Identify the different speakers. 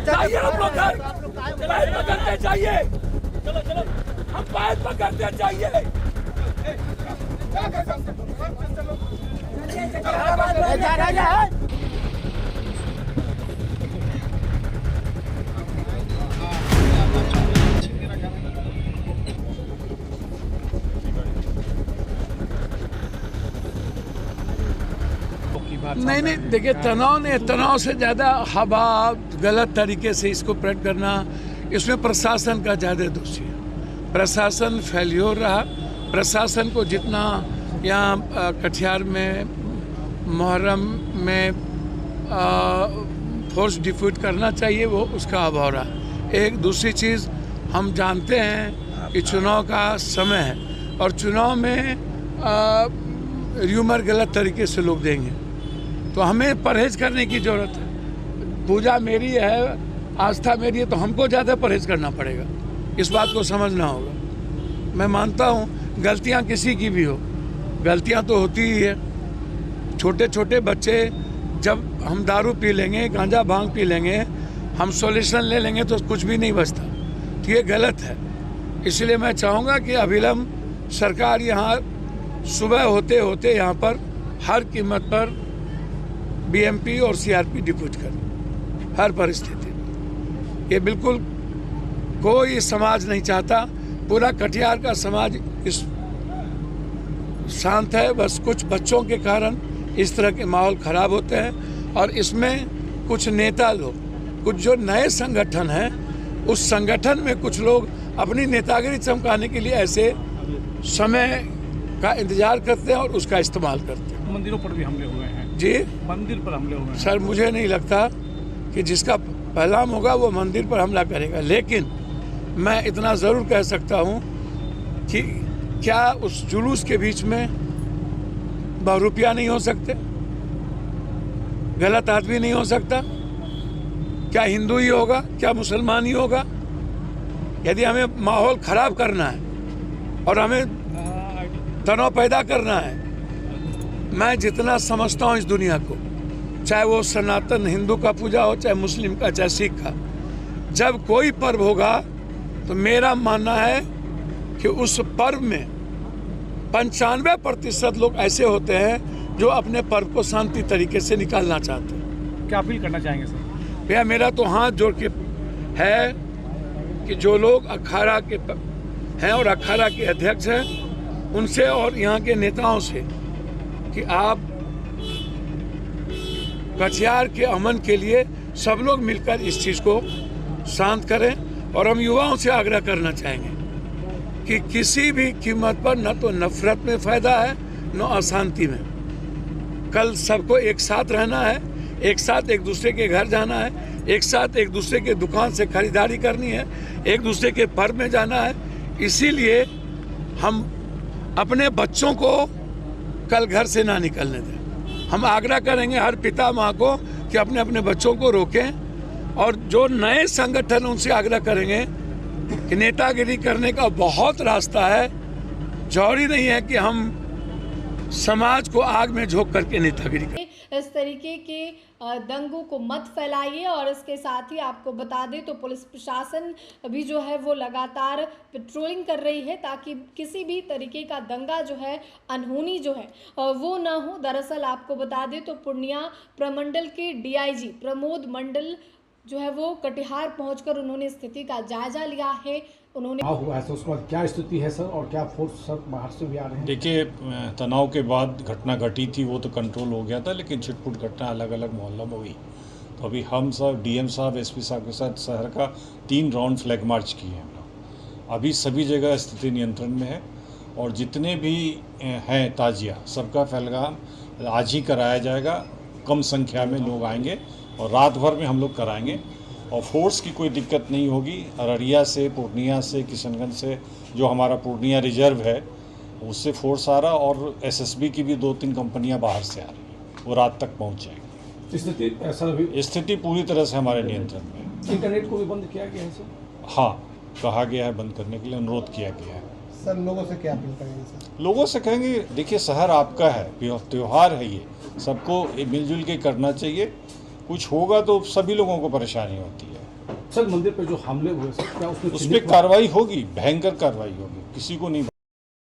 Speaker 1: चाहिए हम लोग घर पैर पकड़ते चाहिए, हम पैर पकड़ते चाहिए।
Speaker 2: नहीं, देखिए तनाव से ज़्यादा हवा गलत तरीके से इसको प्रेड करना, इसमें प्रशासन का ज़्यादा दोषी है। प्रशासन फेल्योर रहा। प्रशासन को जितना यहाँ कटिहार में मुहर्रम में फोर्स डिफ्यूट करना चाहिए वो उसका अभाव रहा। एक दूसरी चीज़, हम जानते हैं कि चुनाव का समय है और चुनाव में र्यूमर गलत तरीके से लोग देंगे, तो हमें परहेज करने की ज़रूरत है। पूजा मेरी है, आस्था मेरी है, तो हमको ज़्यादा परहेज करना पड़ेगा। इस बात को समझना होगा। मैं मानता हूँ गलतियाँ किसी की भी हो, गलतियाँ तो होती ही है। छोटे छोटे बच्चे, जब हम दारू पी लेंगे, गांजा भांग पी लेंगे, हम सॉल्यूशन ले लेंगे तो कुछ भी नहीं बचता, तो ये गलत है। इसलिए मैं चाहूँगा कि अविलंब सरकार यहाँ सुबह होते होते यहाँ पर हर कीमत पर बीएमपी और सीआरपी डिप्यूट करे, हर परिस्थिति में। ये बिल्कुल कोई समाज नहीं चाहता, पूरा कटिहार का समाज इस शांत है। बस कुछ बच्चों के कारण इस तरह के माहौल खराब होते हैं और इसमें कुछ नेता लोग, कुछ जो नए संगठन हैं, उस संगठन में कुछ लोग अपनी नेतागिरी चमकाने के लिए ऐसे समय का इंतजार करते हैं और उसका इस्तेमाल करते हैं।
Speaker 3: मंदिरों पर भी हमले हुए हैं
Speaker 2: जी,
Speaker 3: मंदिर पर हमले हुए हैं।
Speaker 2: सर मुझे नहीं लगता कि जिसका पैगाम होगा वो मंदिर पर हमला करेगा, लेकिन मैं इतना ज़रूर कह सकता हूँ कि क्या उस जुलूस के बीच में बहुरूपिया नहीं हो सकते, गलत आदमी नहीं हो सकता? क्या हिंदू ही होगा, क्या मुसलमान ही होगा? यदि हमें माहौल खराब करना है और हमें तनाव पैदा करना है, मैं जितना समझता हूँ इस दुनिया को, चाहे वो सनातन हिंदू का पूजा हो, चाहे मुस्लिम का, चाहे सिख का, जब कोई पर्व होगा तो मेरा मानना है कि उस पर्व में 95% लोग ऐसे होते हैं जो अपने पर्व को शांति तरीके से निकालना चाहते हैं।
Speaker 3: क्या अपील करना चाहेंगे सर?
Speaker 2: भैया मेरा तो हाथ जोड़ के है कि जो लोग अखाड़ा के हैं और अखाड़ा के अध्यक्ष हैं, उनसे और यहाँ के नेताओं से कि आप कटिहार के अमन के लिए सब लोग मिलकर इस चीज़ को शांत करें। और हम युवाओं से आग्रह करना चाहेंगे कि किसी भी कीमत पर न तो नफरत में फ़ायदा है न अशांति में। कल सबको एक साथ रहना है, एक साथ एक दूसरे के घर जाना है, एक साथ एक दूसरे के दुकान से खरीदारी करनी है, एक दूसरे के पर्व में जाना है। इसीलिए हम अपने बच्चों को कल घर से ना निकलने दें। हम आग्रह करेंगे हर पिता माँ को कि अपने अपने बच्चों को रोकें, और जो नए संगठन उनसे आग्रह करेंगे कि नेतागिरी करने का बहुत रास्ता है। जरूरी नहीं है कि हम समाज को आग में झोंक करके नेतागिरी करें।
Speaker 4: इस तरीके के दंगों को मत फैलाइए। और इसके साथ ही आपको बता दें तो पुलिस प्रशासन भी जो है वो लगातार पेट्रोलिंग कर रही है ताकि किसी भी तरीके का दंगा जो है, अनहोनी जो है वो ना हो। दरअसल आपको बता दें तो पूर्णिया प्रमंडल के डीआईजी प्रमोद मंडल जो है वो कटिहार पहुंचकर उन्होंने स्थिति का जायजा लिया है। उन्होंने
Speaker 3: हुआ है तो उसके बाद क्या स्थिति है सर, और क्या फोर्स सब बाहर से भी आ रहे हैं?
Speaker 5: देखिए, तनाव के बाद घटना घटी थी वो तो कंट्रोल हो गया था, लेकिन छिटपुट घटना अलग अलग मोहल्लों में हुई। तो अभी हम सब डीएम साहब, एसपी साहब के साथ शहर का 3 राउंड फ्लैग मार्च किए हैं हम लोग। अभी सभी जगह स्थिति नियंत्रण में है और जितने भी हैं ताजिया, सबका फैलगाम आज ही कराया जाएगा। कम संख्या में लोग आएंगे और रात भर में हम लोग कराएंगे और फोर्स की कोई दिक्कत नहीं होगी। अररिया से, पूर्णिया से, किशनगंज से, जो हमारा पूर्णिया रिजर्व है उससे फोर्स आ रहा, और एसएसबी की भी 2-3 कंपनियां बाहर से आ रही हैं, वो रात तक पहुंच जाएंगी। स्थिति पूरी तरह से हमारे नियंत्रण में है।
Speaker 3: इंटरनेट को भी बंद किया गया है सर?
Speaker 5: हाँ, कहा गया है बंद करने के लिए, अनुरोध किया गया है।
Speaker 6: सर लोगों से क्या अपील करेंगे सर?
Speaker 5: लोगों से कहेंगे, देखिए शहर आपका है, त्यौहार है, ये सबको मिलजुल के करना चाहिए कुछ होगा तो सभी लोगों को परेशानी होती है।
Speaker 3: सर मंदिर पे जो हमले हुए सर क्या उसमें
Speaker 5: उस पर कार्रवाई होगी, भयंकर कार्रवाई होगी, किसी को नहीं